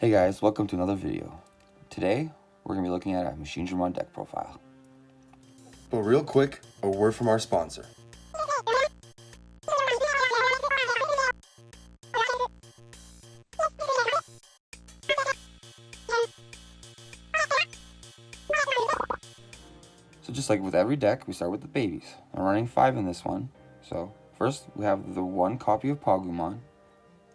Hey guys, welcome to another video. Today, we're going to be looking at a Machinedramon deck profile. But real quick, a word from our sponsor. So just like with every deck, we start with the babies. I'm running 5 in this one. So first, we have the one copy of Pagumon.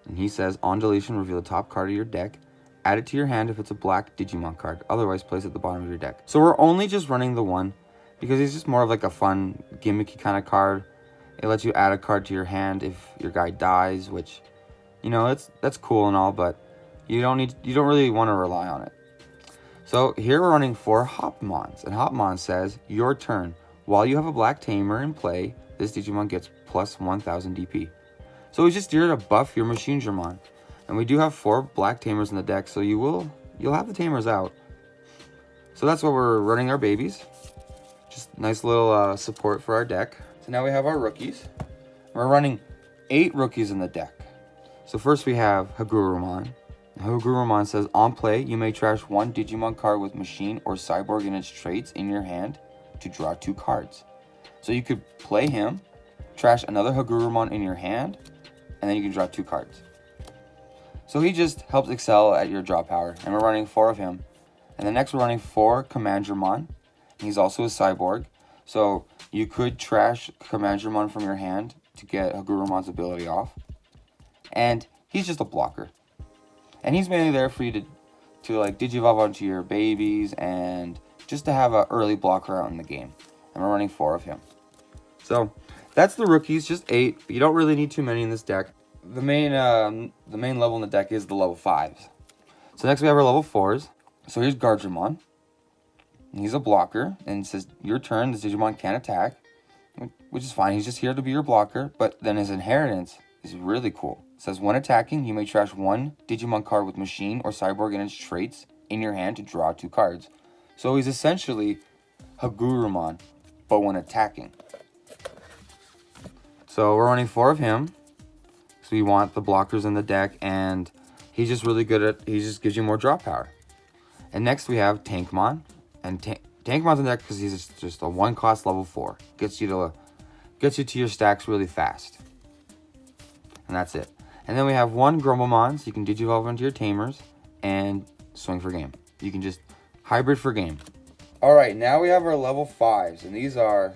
And he says, on deletion, reveal the top card of your deck. Add it to your hand if it's a black Digimon card. Otherwise, place it at the bottom of your deck. So we're only just running the one because he's just more of like a fun, gimmicky kind of card. It lets you add a card to your hand if your guy dies, which, you know, that's cool and all, but you don't really want to rely on it. So here we're running 4 Hopmons, and Hopmon says, your turn. While you have a black tamer in play, this Digimon gets plus 1000 DP. So he's just here to buff your Machinedramon. And we do have 4 black tamers in the deck, so you'll have the tamers out. So that's what we're running our babies. Just nice little support for our deck. So now we have our rookies. We're running 8 rookies in the deck. So first we have Hagurumon. Hagurumon says, on play, you may trash 1 Digimon card with Machine or Cyborg in its traits in your hand to draw 2 cards. So you could play him, trash another Hagurumon in your hand, and then you can draw 2 cards. So he just helps excel at your draw power, and we're running 4 of him. And then next we're running 4 Machinedramon. He's also a Cyborg, so you could trash Machinedramon from your hand to get Hagurumon's ability off. And he's just a blocker. And he's mainly there for you to like Digivolve onto your babies and just to have an early blocker out in the game. And we're running 4 of him. So that's the rookies, just 8. But you don't really need too many in this deck. The main level in the deck is the level 5s. So next we have our level 4s. So here's Gardramon. He's a blocker, and it says, your turn, this Digimon can't attack, which is fine. He's just here to be your blocker, but then his inheritance is really cool. It says, when attacking, you may trash 1 Digimon card with Machine or Cyborg in its traits in your hand to draw 2 cards. So he's essentially Hagurumon, but when attacking. So we're running 4 of him. So we want the blockers in the deck, and he's just really good at, he just gives you more draw power. And next we have Tankmon. And Tankmon's in the deck because he's just a 1-cost level 4. Gets you to your stacks really fast. And that's it. And then we have 1 Grumblemon, so you can Digivolve into your tamers and swing for game. You can just hybrid for game. Alright, now we have our level 5s, and these are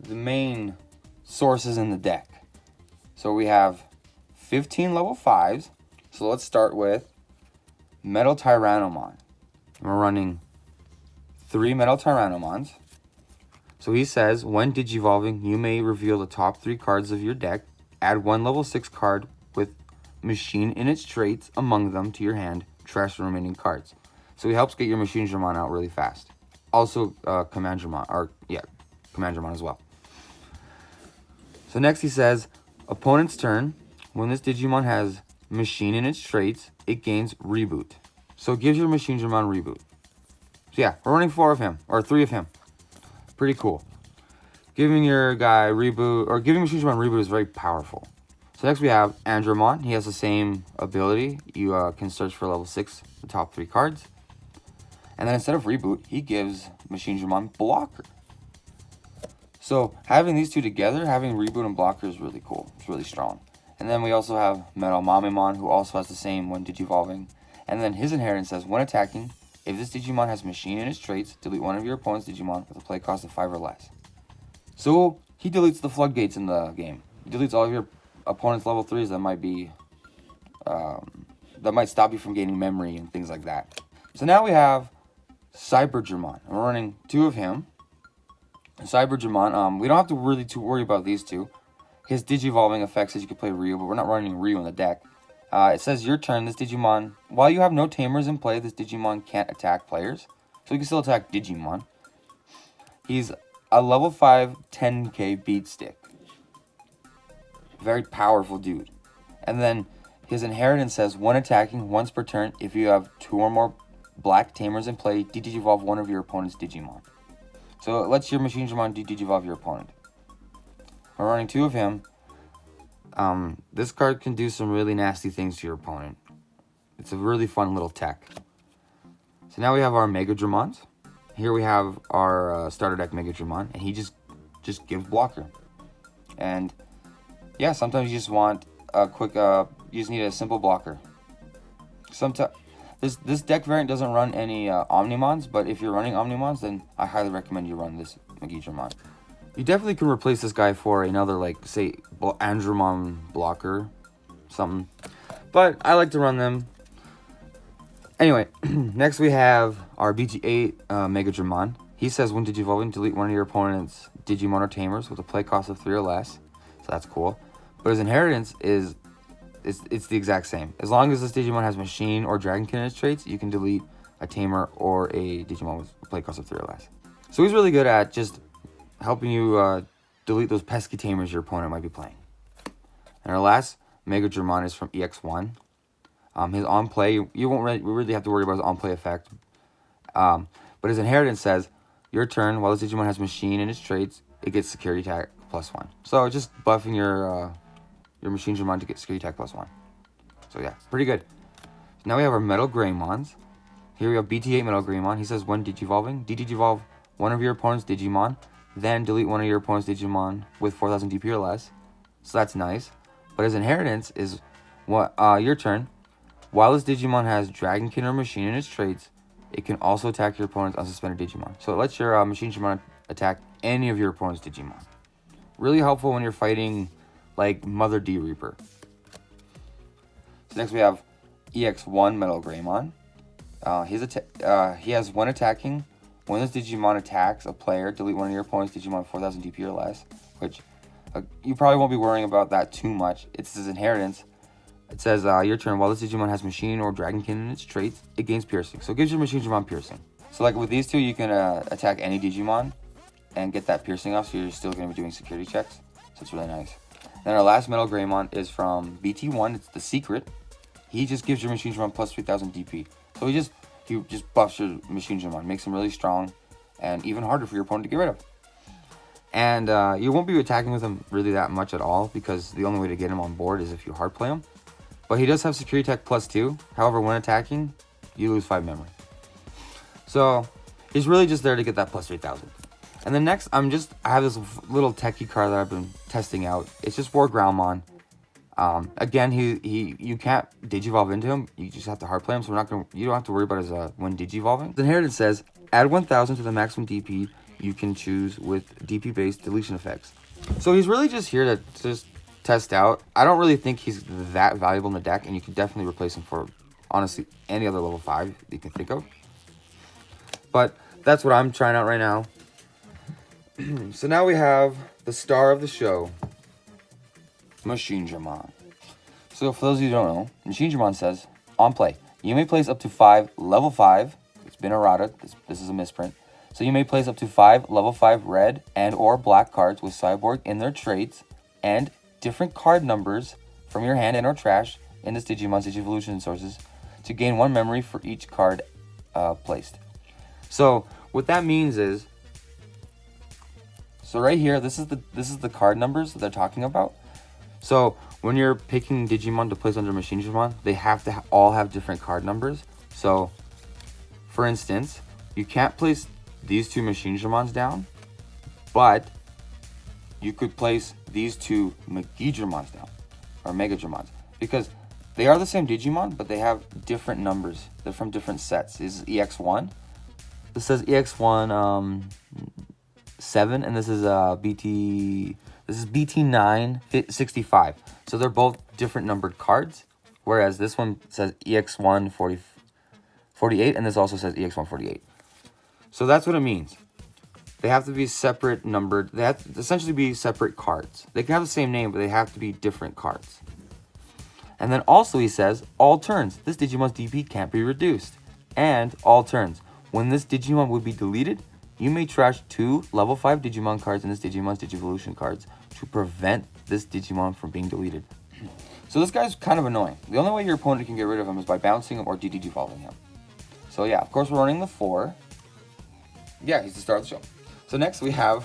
the main sources in the deck. So we have 15 level 5s. So let's start with Metal Tyrannomon. We're running 3 Metal Tyrannomons. So he says, when Digivolving, you may reveal the top 3 cards of your deck. Add 1 level 6 card with Machine in its traits among them to your hand. Trash the remaining cards. So he helps get your Machinedramon out really fast. Also, Commandramon as well. So next he says, opponent's turn. When this Digimon has Machine in its traits, it gains Reboot. So it gives your Machinedramon Reboot. So yeah, we're running 4 of him, or 3 of him. Pretty cool. Giving your guy Reboot, or giving Machinedramon Reboot is very powerful. So next we have Andromon. He has the same ability. You can search for level 6, the top 3 cards. And then instead of Reboot, he gives Machinedramon Blocker. So having these two together, having Reboot and Blocker is really cool. It's really strong. And then we also have Metal Mamemon, who also has the same when Digivolving. And then his inheritance says, when attacking, if this Digimon has Machine in its traits, delete one of your opponent's Digimon with a play cost of 5 or less. So he deletes the floodgates in the game. He deletes all of your opponent's level 3s that might be that might stop you from gaining memory and things like that. So now we have Cyberdramon. We're running 2 of him. Cyberdramon, we don't have to really worry about these 2. His Digivolving effects is you can play Ryu, but we're not running Ryu in the deck. It says, your turn, this Digimon, while you have no tamers in play, this Digimon can't attack players. So you can still attack Digimon. He's a level 5 10k beat stick. Very powerful dude. And then his inheritance says, when attacking once per turn, if you have 2 or more black tamers in play, Digivolve one of your opponent's Digimon. So it lets your Machinedramon Digivolve your opponent. We're running 2 of him. This card can do some really nasty things to your opponent. It's a really fun little tech. So now we have our Machinedramons. Here we have our starter deck Machinedramon, and he just gives blocker. And yeah, sometimes you just want a quick, you just need a simple blocker. Sometimes this deck variant doesn't run any Omnimons, but if you're running Omnimons, then I highly recommend you run this Machinedramon. You definitely can replace this guy for another, like, say, Andromon blocker, something. But I like to run them. Anyway, next we have our BT9 Machinedramon. He says when Digivolving, delete one of your opponent's Digimon or Tamers with a play cost of 3 or less. So that's cool. But his inheritance is it's the exact same. As long as this Digimon has Machine or Dragonkin in its traits, you can delete a Tamer or a Digimon with a play cost of 3 or less. So he's really good at just helping you delete those pesky Tamers your opponent might be playing. And our last Machinedramon is from EX1. His on play, you won't really have to worry about his on play effect. But his inheritance says, your turn, while this Digimon has Machine in its traits, it gets Security Attack +1. So just buffing your Machinedramon to get Security Attack +1. So yeah, pretty good. Now we have our Metal Greymons. Here we have BT9 Metal Greymon. He says when Digivolving, Digivolve one of your opponent's Digimon, then delete one of your opponent's Digimon with 4000 DP or less. So that's nice. But his inheritance is your turn. While this Digimon has Dragonkin or Machine in its traits, it can also attack your opponent's unsuspended Digimon. So it lets your Machinedramon attack any of your opponent's Digimon. Really helpful when you're fighting like Mother D Reaper. So next we have EX1 Metal Greymon. He has one attacking. When this Digimon attacks a player, delete one of your opponent's Digimon 4000 DP or less, which you probably won't be worrying about that too much. It's his inheritance. It says, your turn, while this Digimon has Machine or Dragonkin in its traits, it gains Piercing. So it gives your Machinedramon Piercing. So like with these two, you can attack any Digimon and get that Piercing off, so you're still going to be doing security checks. So it's really nice. Then our last Metal Greymon is from BT1. It's the Secret. He just gives your Machinedramon plus 3000 DP. So he just buffs your Machinedramon, makes him really strong, and even harder for your opponent to get rid of. And you won't be attacking with him really that much at all, because the only way to get him on board is if you hard play him. But he does have Security Attack +2. However, when attacking, you lose 5 memory. So he's really just there to get that plus 3000. And then next, I have this little techie card that I've been testing out. It's just War Groundmon. Again, you can't Digivolve into him. You just have to hard play him. So you don't have to worry about his when Digivolving. The inheritance says add 1000 to the maximum DP you can choose with DP based deletion effects. So he's really just here to just test out. I don't really think he's that valuable in the deck, and you can definitely replace him for honestly any other level 5 you can think of. But that's what I'm trying out right now. So now we have the star of the show, Machinedramon. So for those of you who don't know, Machinedramon says, on play, you may place up to 5 level 5, it's been errata, this is a misprint, so you may place up to 5 level 5 red and or black cards with Cyborg in their traits and different card numbers from your hand and or trash in this Digimon's Digivolution sources to gain 1 memory for each card placed. So what that means is, so right here, this is the card numbers that they're talking about. So when you're picking Digimon to place under Machinedramon, they have to all have different card numbers. So for instance, you can't place these 2 Machinedramons down, but you could place these 2 Megidramons down, or Megadramons, because they are the same Digimon, but they have different numbers. They're from different sets. This is EX1. This says EX1 7, and this is BT9 65. So they're both different numbered cards, whereas this one says EX1 48, and this also says EX1 48. So that's what it means. They have to be separate numbered. They have to essentially be separate cards. They can have the same name, but they have to be different cards. And then also he says, all turns, this Digimon's DP can't be reduced. And all turns, when this Digimon would be deleted, you may trash 2 level 5 Digimon cards in this Digimon's Digivolution cards to prevent this Digimon from being deleted. So this guy's kind of annoying. The only way your opponent can get rid of him is by bouncing him or Digivolving him. So yeah, of course we're running the 4. Yeah, he's the star of the show. So next we have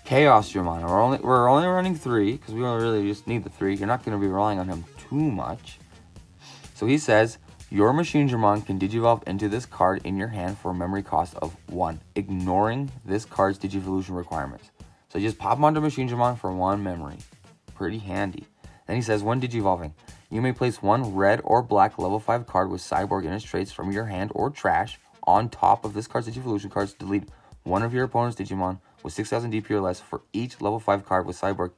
Chaosdramon. We're only running 3 because we don't really just need the 3. You're not going to be relying on him too much. So he says, your Machinedramon can digivolve into this card in your hand for a memory cost of 1, ignoring this card's digivolution requirements. So you just pop them onto Machinedramon for 1 memory. Pretty handy. Then he says, when digivolving, you may place 1 red or black level 5 card with Cyborg in its traits from your hand or trash on top of this card's digivolution cards to delete one of your opponent's Digimon with 6000 DP or less for each level 5 card with Cyborg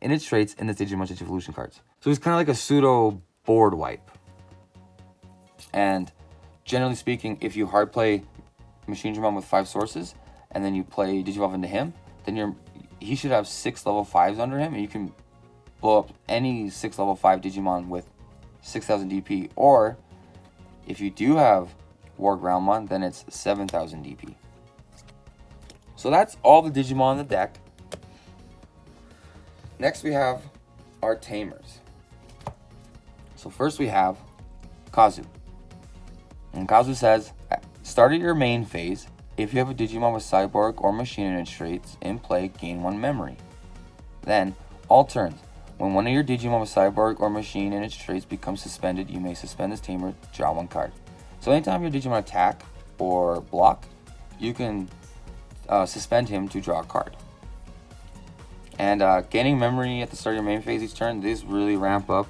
in its traits in its Digimon's digivolution cards. So he's kind of like a pseudo board wipe. And generally speaking, if you hard play Machinedramon with 5 sources and then you play Digivolve into him, then he should have 6 level 5s under him, and you can blow up any 6 level 5 Digimon with 6000 DP. Or if you do have War Groundmon, then it's 7000 DP. So that's all the Digimon in the deck. Next we have our Tamers. So first we have Kazu. And Kazu says, start at your main phase. If you have a Digimon with Cyborg or Machine in its traits in play, gain 1 memory. Then, all turns. When one of your Digimon with Cyborg or Machine in its traits becomes suspended, you may suspend this Tamer, draw 1 card. So anytime your Digimon attack or block, you can suspend him to draw a card. And gaining memory at the start of your main phase each turn, these really ramp up,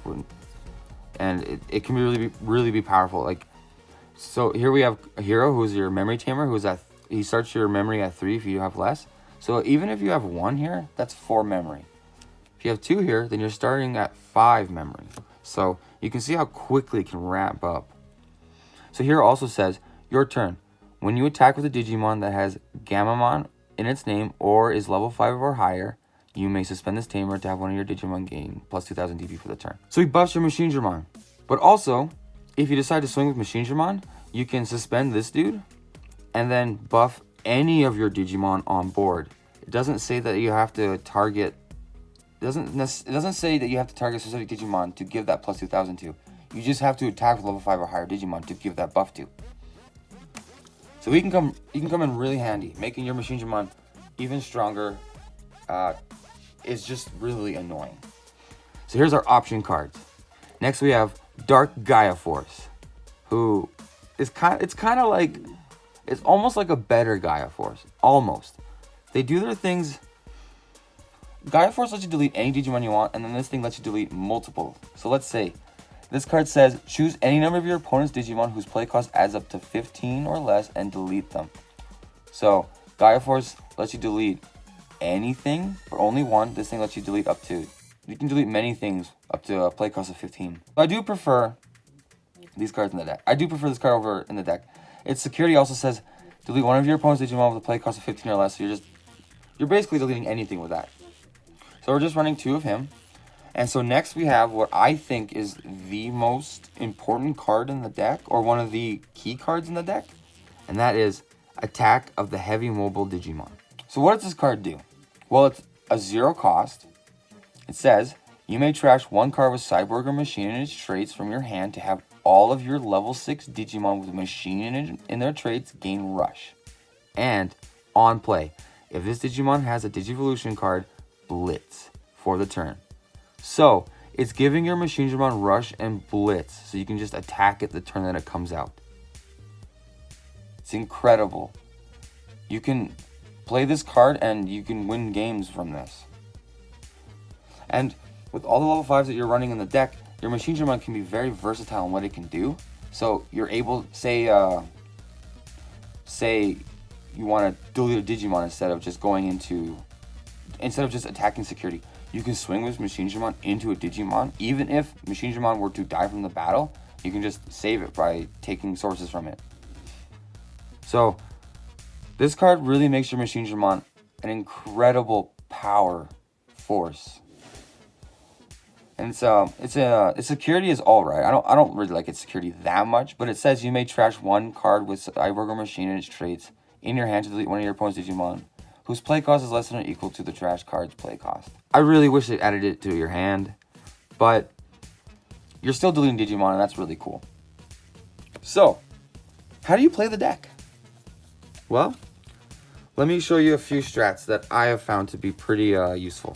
and it can really be powerful. Like, so here we have a hero who's your memory tamer, he starts your memory at 3 if you have less. So even if you have 1 here, that's 4 memory. If you have 2 here, then you're starting at 5 memory. So you can see how quickly it can ramp up. So here also says, your turn. When you attack with a Digimon that has Gammamon in its name or is level 5 or higher, you may suspend this tamer to have one of your Digimon gain plus 2000 DP for the turn. So he buffs your Machinedramon. But also, if you decide to swing with Machinedramon, you can suspend this dude and then buff any of your Digimon on board. It doesn't say that you have to target. It doesn't say that you have to target specific Digimon to give that plus 2000 to. You just have to attack with level 5 or higher Digimon to give that buff to. So he can come in really handy, making your Machinedramon even stronger. Is just really annoying. So here's our option cards. Next we have Dark Gaia Force, who is it's almost like a better Gaia Force. Almost. They do their things. Gaia Force lets you delete any Digimon you want, and then this thing lets you delete multiple. So let's say this card says choose any number of your opponent's Digimon whose play cost adds up to 15 or less and delete them. So Gaia Force lets you delete anything, but only 1. This thing lets you delete up to, you can delete many things up to a play cost of 15. I do prefer these cards in the deck. I do prefer this card over in the deck. Its security also says delete one of your opponent's Digimon with a play cost of 15 or less. So you're basically deleting anything with that. So we're just running 2 of him. And so next we have what I think is the most important card in the deck, or one of the key cards in the deck, and that is Attack of the Heavy Mobile Digimon. So what does this card do? Well, it's a 0 cost. It says, you may trash 1 card with Cyborg or Machine in its traits from your hand to have all of your level 6 Digimon with Machine in their traits gain Rush. And, on play, if this Digimon has a Digivolution card, Blitz for the turn. So, it's giving your Machinedramon Rush and Blitz, so you can just attack it the turn that it comes out. It's incredible. You can play this card and you can win games from this. And with all the level 5s that you're running in the deck, your Machinedramon can be very versatile in what it can do. So you're able, say you want to delete a Digimon instead of just attacking security. You can swing with Machinedramon into a Digimon. Even if Machinedramon were to die from the battle, you can just save it by taking sources from it. So this card really makes your Machinedramon an incredible power force. And its security is alright. I don't really like its security that much, but it says you may trash 1 card with Cyborg or Machine in its traits in your hand to delete one of your opponent's Digimon whose play cost is less than or equal to the trash card's play cost. I really wish it added it to your hand, but you're still deleting Digimon, and that's really cool. So, how do you play the deck? Well, let me show you a few strats that I have found to be pretty useful.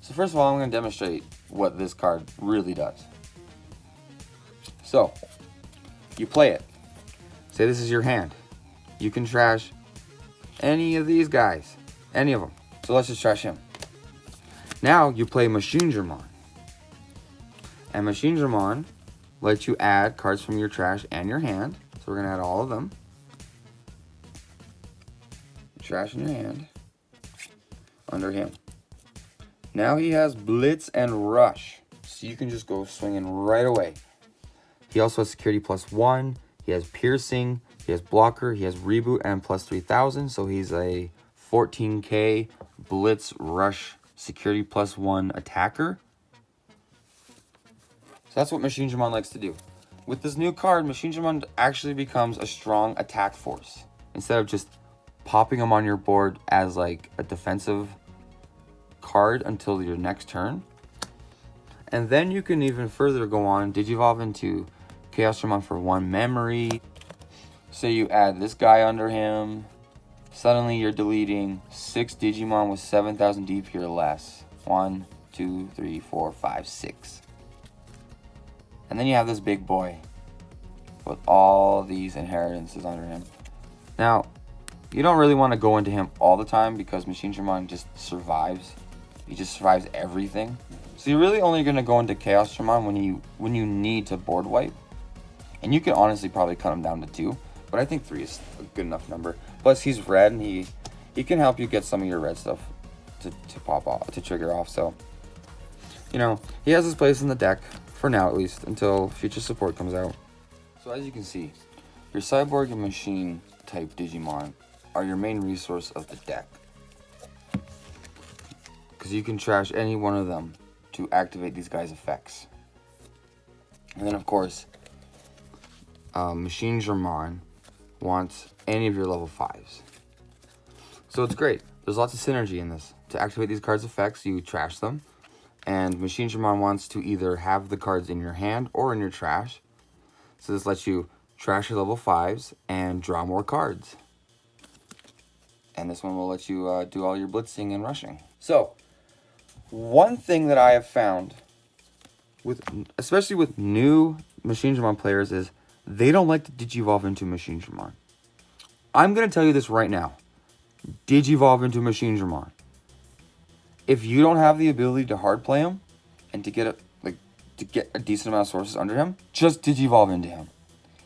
So first of all, I'm going to demonstrate what this card really does. So, you play it. Say this is your hand. You can trash any of these guys. Any of them. So let's just trash him. Now you play Machinedramon. And Machinedramon lets you add cards from your trash and your hand. So we're going to add all of them. Trash in your hand. Under him. Now he has Blitz and Rush. So you can just go swinging right away. He also has Security +1. He has Piercing. He has Blocker. He has Reboot and +3000. So he's a 14k Blitz Rush Security +1 attacker. So that's what Machinedramon likes to do. With this new card, Machinedramon actually becomes a strong attack force. Instead of just popping him on your board as like a defensive card until your next turn. And then you can even further go on and Digivolve into Chaosdramon for 1 memory. Say you add this guy under him. Suddenly you're deleting 6 Digimon with 7,000 DP or less. 1, 2, 3, 4, 5, 6. And then you have this big boy with all these inheritances under him. Now, you don't really want to go into him all the time because Machinedramon just survives. He just survives everything. So you're really only going to go into Chaosdramon when you need to board wipe. And you can honestly probably cut him down to 2. But I think 3 is a good enough number. Plus he's red and he can help you get some of your red stuff to pop off, to trigger off. So, you know, he has his place in the deck. For now, at least, until future support comes out. So as you can see, your Cyborg and Machine type Digimon are your main resource of the deck. Because you can trash any one of them to activate these guys' effects. And then, of course, Machinedramon wants any of your level 5s. So it's great. There's lots of synergy in this. To activate these cards' effects, you trash them. And Machinedramon wants to either have the cards in your hand or in your trash. So this lets you trash your level 5s and draw more cards. And this one will let you do all your blitzing and rushing. So, one thing that I have found, especially with new Machinedramon players, is they don't like to Digivolve into Machinedramon. I'm going to tell you this right now. Digivolve into Machinedramon. If you don't have the ability to hard play him and to get a decent amount of sources under him, just Digivolve into him.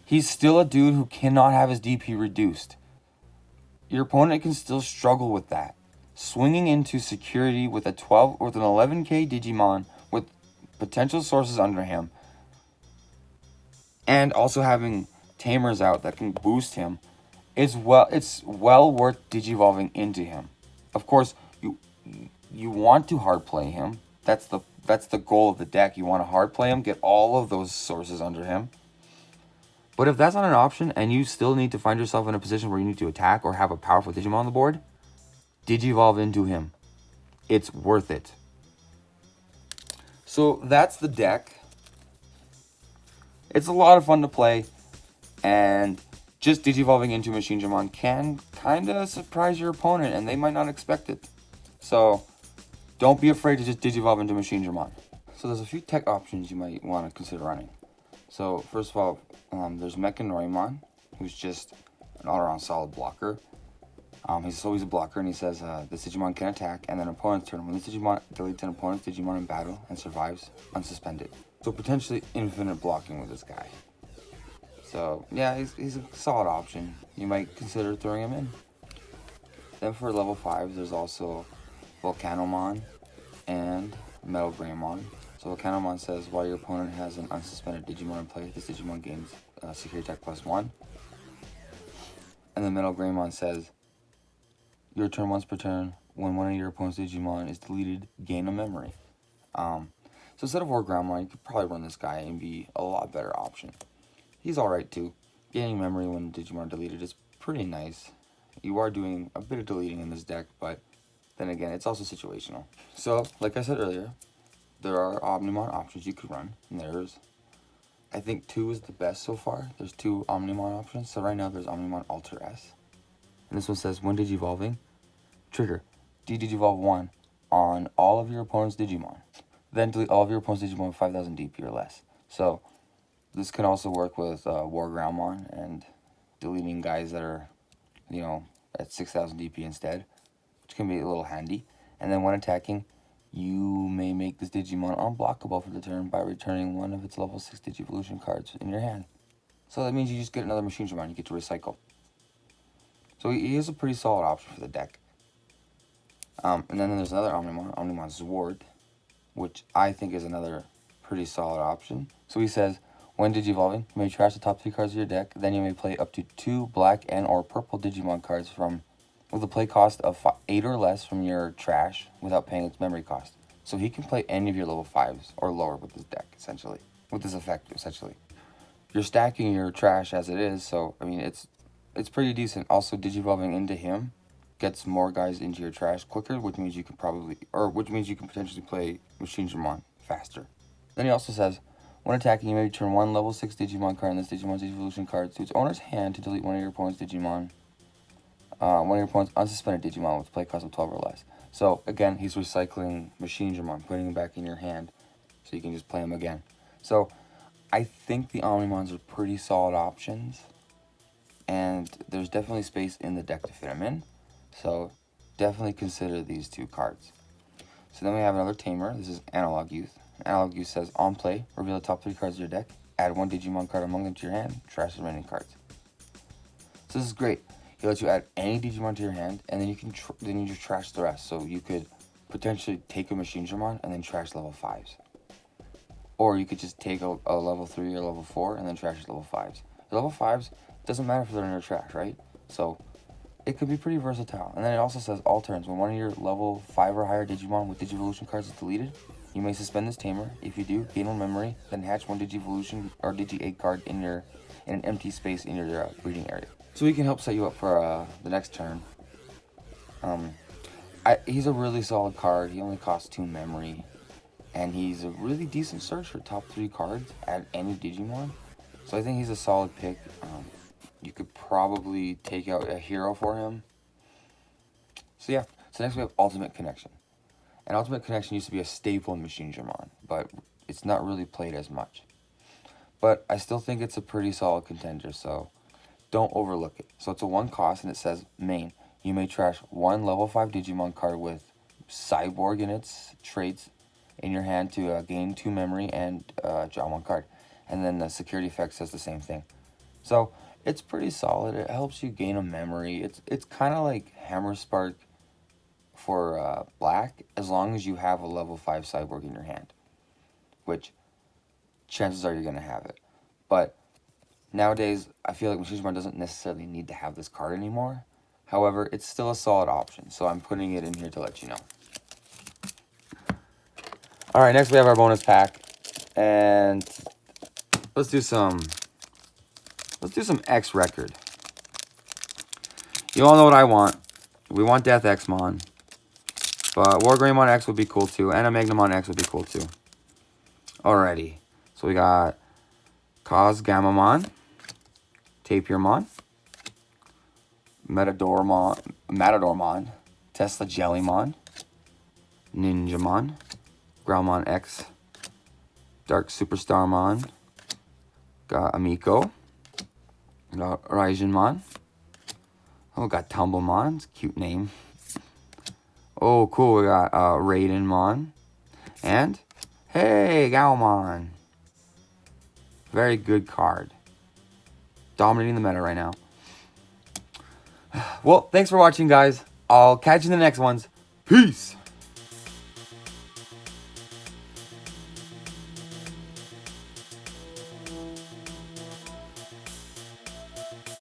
He's still a dude who cannot have his DP reduced. Your opponent can still struggle with that. Swinging into security with an 11k Digimon with potential sources under him, and also having tamers out that can boost him, it's well worth Digivolving into him. Of course, you want to hard play him. That's the goal of the deck. You want to hard play him, get all of those sources under him. But if that's not an option and you still need to find yourself in a position where you need to attack or have a powerful Digimon on the board, Digivolve into him. It's worth it. So that's the deck. It's a lot of fun to play, and just Digivolving into Machinedramon can kind of surprise your opponent and they might not expect it. So don't be afraid to just Digivolve into Machinedramon. So there's a few tech options you might want to consider running. So first of all, there's Machinedramon, who's just an all-around solid blocker. He's always a blocker, and he says this Digimon can attack, and then opponent's turn. When this Digimon deletes an opponent's Digimon in battle and survives, unsuspended. So potentially infinite blocking with this guy. So yeah, he's a solid option. You might consider throwing him in. Then for level 5s, there's also Volcanomon and Metalgramon. So Volcanomon says, while your opponent has an unsuspended Digimon in play, this Digimon gains security attack +1. And then Metalgramon says, your turn once per turn, when one of your opponent's Digimon is deleted, gain a memory. So instead of Wargroundmon, you could probably run this guy and be a lot better option. He's alright too. Gaining memory when Digimon are deleted is pretty nice. You are doing a bit of deleting in this deck, but then again, it's also situational. So, like I said earlier, there are Omnimon options you could run. And there's, I think 2 is the best so far. There's 2 Omnimon options. So right now there's Omnimon Alter S. And this one says, when Digivolving, trigger Digivolve 1 on all of your opponent's Digimon. Then delete all of your opponent's Digimon with 5,000 DP or less. So this can also work with War Groundmon and deleting guys that are, you know, at 6000 DP instead, which can be a little handy. And then when attacking, you may make this Digimon unblockable for the turn by returning one of its level 6 Digivolution cards in your hand. So that means you just get another Machinedramon you get to recycle. So he is a pretty solid option for the deck. And then there's another Omnimon Zword, which I think is another pretty solid option. So he says, when Digivolving, you may trash the top 3 cards of your deck. Then you may play up to 2 black and or purple Digimon cards with a play cost of 8 or less from your trash without paying its memory cost. So he can play any of your level 5s or lower with this deck, essentially. With this effect, essentially. You're stacking your trash as it is, so, I mean, it's pretty decent. Also, Digivolving into him gets more guys into your trash quicker, which means you can potentially play Machinedramon faster. Then he also says, when attacking, you may return one level 6 Digimon card in this Digimon's Evolution card to its owner's hand to delete one of your opponent's Digimon. One of your opponent's unsuspended Digimon with play cost of 12 or less. So, again, he's recycling Machinedramon, putting him back in your hand, so you can just play him again. So, I think the Omnimons are pretty solid options, and there's definitely space in the deck to fit them in. So, definitely consider these 2 cards. So then we have another Tamer. This is Analog Youth. Analog Youth says, on play, reveal the top 3 cards of your deck, add 1 Digimon card among them to your hand, trash the remaining cards. So this is great. He lets you add any Digimon to your hand, and then you just trash the rest. So you could potentially take a Machinedramon and then trash level 5s. Or you could just take a level 3 or level 4 and then trash level 5s. The level 5s, doesn't matter if they're in your trash, right? So it could be pretty versatile. And then it also says, all turns, when one of your level 5 or higher Digimon with Digivolution cards is deleted, you may suspend this Tamer. If you do, gain 1 memory, then hatch 1 Digivolution or Digi-8 card in an empty space in your breeding area. So he can help set you up for the next turn. He's a really solid card. He only costs 2 memory. And he's a really decent search for top 3 cards at any Digimon. So I think he's a solid pick. You could probably take out a hero for him. So yeah. So next we have Ultimate Connection. And Ultimate Connection used to be a staple in Machinedramon, but it's not really played as much. But I still think it's a pretty solid contender, so don't overlook it. So it's a 1 cost, and it says, main. You may trash 1 level 5 Digimon card with Cyborg in its traits in your hand to gain 2 memory and draw 1 card. And then the security effect says the same thing. So it's pretty solid. It helps you gain a memory. It's kind of like Hammer Spark for black, as long as you have a level 5 Cyborg in your hand, which chances are you're going to have it. But nowadays, I feel like Machinedramon doesn't necessarily need to have this card anymore. However, it's still a solid option, so I'm putting it in here to let you know. Alright, next we have our bonus pack, and let's do some X record. You all know what I want. We want Death Xmon, but War Greymon X would be cool too, and a Magnamon X would be cool too. Alrighty, so we got Cosgamamon, Tapirmon, Matadormon, Tesla Jellymon, Ninjamon, Groundmon X, Dark Superstarmon, got Amico, got Raigenmon. Oh, got Tumblemon, it's a cute name. Oh, cool, we got Raidenmon, and hey, Gaomon. Very good card. Dominating the meta right now. Well, thanks for watching, guys. I'll catch you in the next ones. Peace!